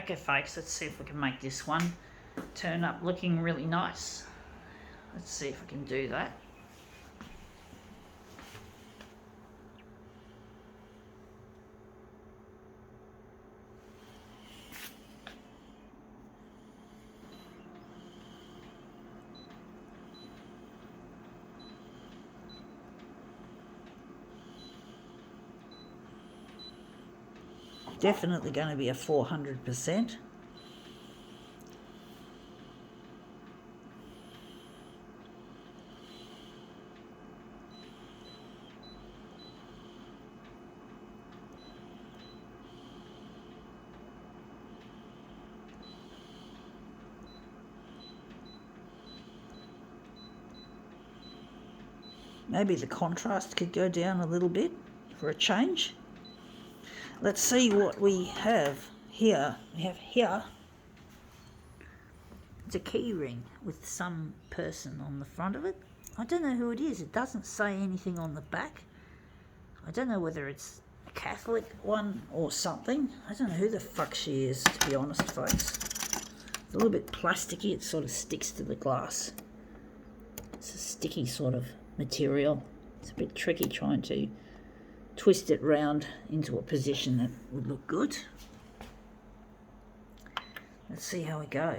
Okay folks, let's see if we can make this one turn up looking really nice. Let's see if I can do that. Definitely going to be a 400%. Maybe the contrast could go down a little bit for a change. Let's see what we have here. We have here, it's a keyring with some person on the front of it. I don't know who it is. It doesn't say anything on the back. I don't know whether it's a Catholic one or something. I don't know who the fuck she is, to be honest, folks. It's a little bit plasticky. It sort of sticks to the glass. It's a sticky sort of material. It's a bit tricky trying to twist it round into a position that would look good. Let's see how we go.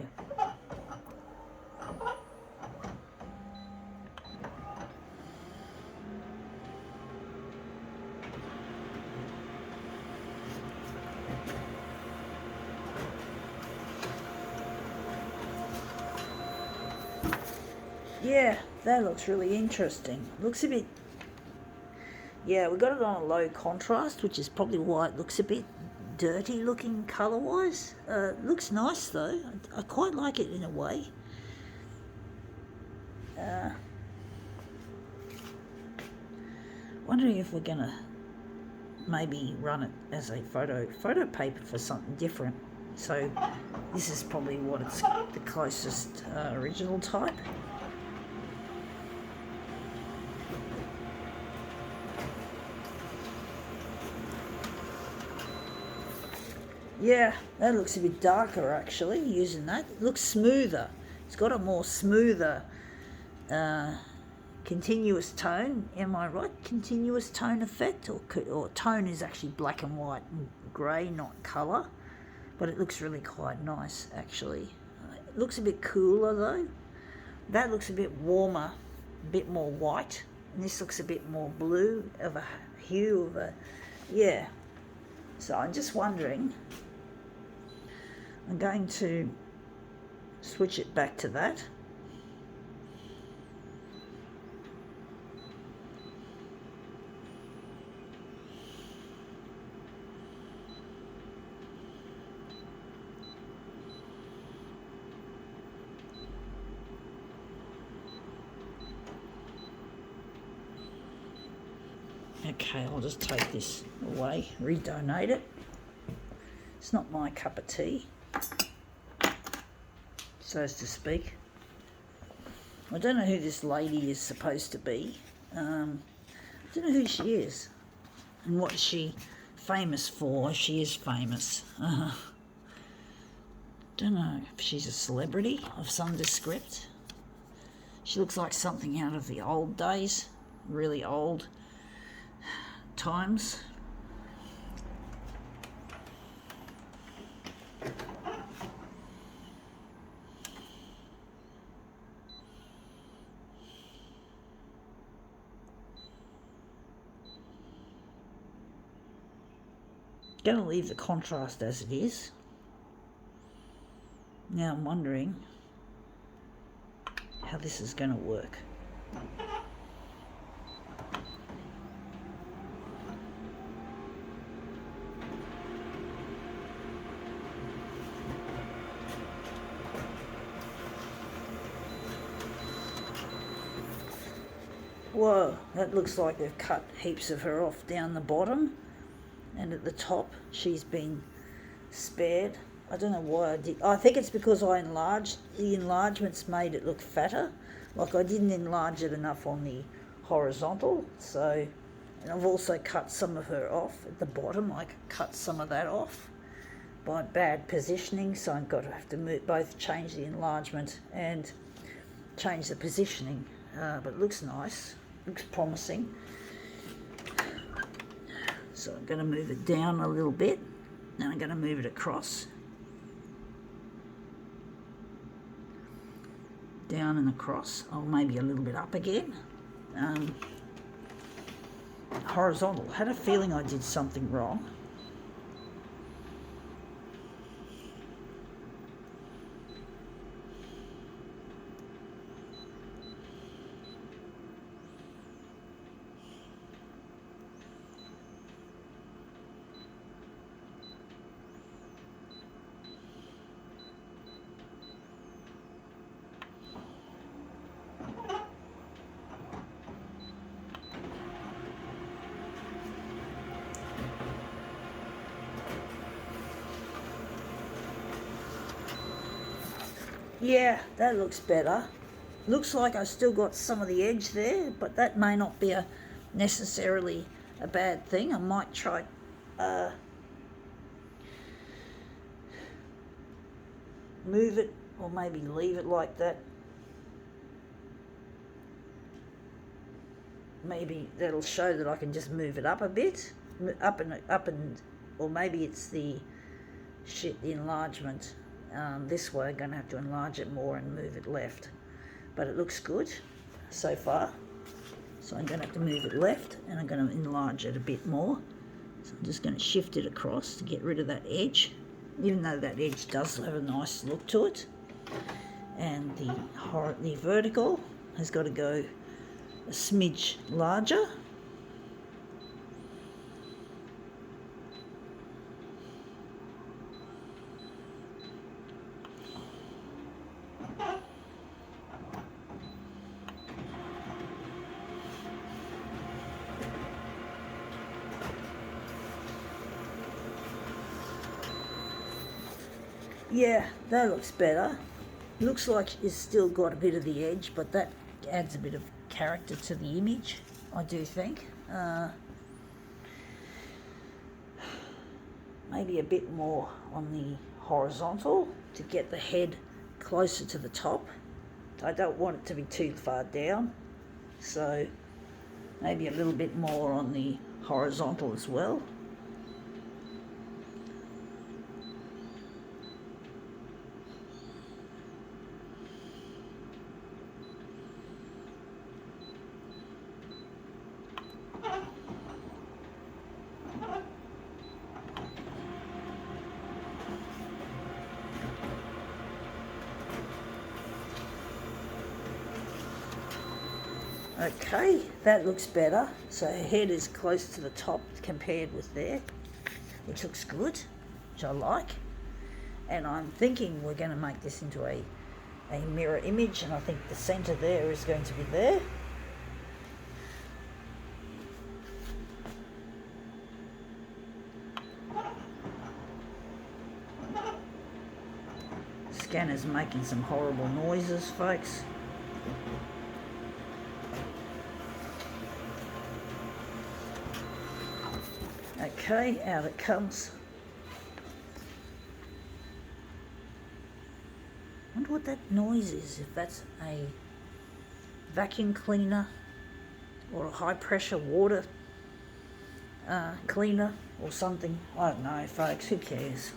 Yeah, that looks really interesting. Looks a bit... Yeah, we got it on a low contrast, which is probably why it looks a bit dirty looking colour-wise. Looks nice though. I quite like it in a way. Wondering if we're gonna maybe run it as a photo paper for something different. So this is probably what it's the closest original type. Yeah, that looks a bit darker actually, using that. It looks smoother. It's got a more smoother continuous tone. Am I right? Continuous tone effect, or tone is actually black and white and grey, not colour. But it looks really quite nice actually. It looks a bit cooler though. That looks a bit warmer, a bit more white. And this looks a bit more blue, of a hue of a... Yeah. So I'm just wondering... I'm going to switch it back to that. Okay, I'll just take this away, redonate it. It's not my cup of tea, so to speak. I don't know who this lady is supposed to be. I don't know who she is and what is she famous for, if she is famous. Don't know if she's a celebrity of some descript. She looks like something out of the old days, really old times. Going to leave the contrast as it is. Now I'm wondering how this is going to work. Whoa, that looks like they've cut heaps of her off down the bottom. And at the top, she's been spared. I don't know why I did. I think it's because I enlarged. The enlargements made it look fatter. Like I didn't enlarge it enough on the horizontal. So, and I've also cut some of her off at the bottom. I cut some of that off. by bad positioning, so I've got to have to both change the enlargement and change the positioning, but it looks nice, looks promising. So I'm going to move it down a little bit, and I'm going to move it across, down and across, or maybe a little bit up again. Horizontal, had a feeling I did something wrong. Yeah, that looks better. Looks like I've still got some of the edge there, but that may not be necessarily a bad thing. I might try move it, or maybe leave it like that. Maybe that'll show that I can just move it up a bit, up and, or maybe it's the enlargement. This way I'm going to have to enlarge it more and move it left, but it looks good so far, so I'm going to have to move it left, and I'm going to enlarge it a bit more. So I'm just going to shift it across to get rid of that edge, even though that edge does have a nice look to it. And the vertical has got to go a smidge larger. Yeah, that looks better. Looks like it's still got a bit of the edge, but that adds a bit of character to the image, I do think. Maybe a bit more on the horizontal to get the head closer to the top. I don't want it to be too far down, so maybe a little bit more on the horizontal as well. Okay, that looks better. So her head is close to the top compared with there, which looks good, which I like. And I'm thinking we're going to make this into a mirror image, and I think the centre there is going to be there. Scanner's making some horrible noises, folks. Okay, out it comes. I wonder what that noise is, if that's a vacuum cleaner or a high pressure water cleaner or something. I don't know, folks, who cares?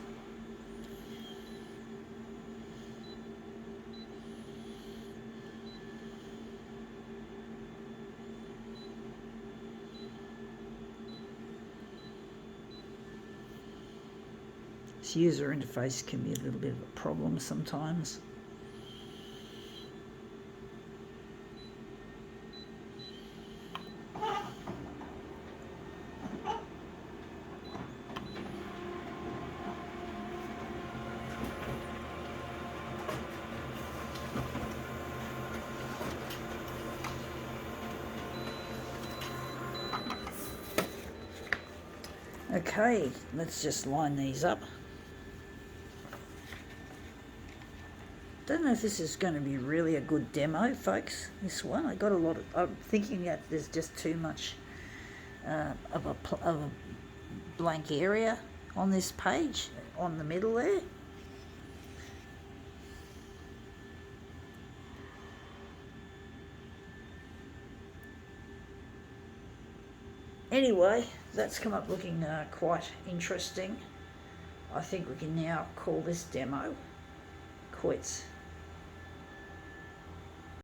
This user interface can be a little bit of a problem sometimes. Okay, let's just line these up. Don't know if this is going to be really a good demo, folks, this one. I got a lot of, I'm thinking that there's just too much of a blank area on this page. on the middle there. Anyway, that's come up looking quite interesting. I think we can now call this demo quits.